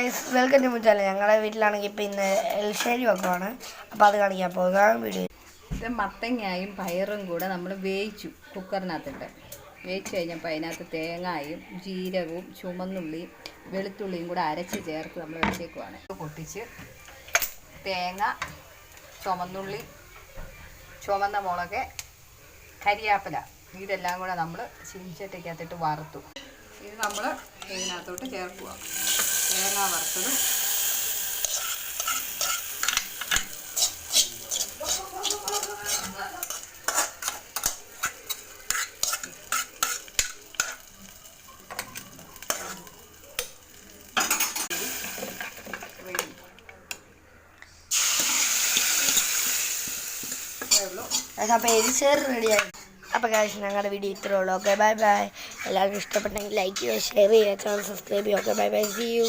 Guys, welcome to മുച്ചാല. ഞങ്ങളുടെ വീട്ടിലാണെങ്കിൽ ഇപ്പം ഇന്ന് എൽശ്ശേരി വെക്കുവാണ്. അപ്പോൾ അത് കാണിക്കാൻ പോകാം വീഡിയോ. ഇത് മത്തങ്ങയും പയറും കൂടെ നമ്മൾ വേവിച്ചു കുക്കറിനകത്തിട്ട്. വേവിച്ച് കഴിഞ്ഞപ്പോൾ അതിനകത്ത് തേങ്ങയും ജീരകവും ചുമന്നുള്ളിയും വെളുത്തുള്ളിയും കൂടെ അരച്ച് ചേർത്ത് നമ്മൾ വെച്ചേക്കുവാണ്. പൊട്ടിച്ച് തേങ്ങ, ചുമന്നുള്ളി, ചുവന്ന മുളക്, കരിയാപ്പില ഇതെല്ലാം കൂടെ നമ്മൾ ചീനിച്ചട്ടിക്കകത്തിട്ട് വറുത്തു. ഇത് നമ്മൾ ഇതിനകത്തോട്ട് ചേർക്കുക. തേങ്ങ വറുത്തതും അപ്പോൾ എരിശ്ശേരി റെഡിയായി. അപ്പോൾ കാശ് ഞങ്ങളുടെ വീഡിയോ ഇത്രേ ഉള്ളൂ. Okay, bye bye. എല്ലാവർക്കും ഇഷ്ടപ്പെട്ടെങ്കിൽ ലൈക്ക് ചെയ്യുക, ഷെയർ ചെയ്യുക, ചാനൽ സബ്സ്ക്രൈബ് ചെയ്യുക. Okay, bye bye, see U.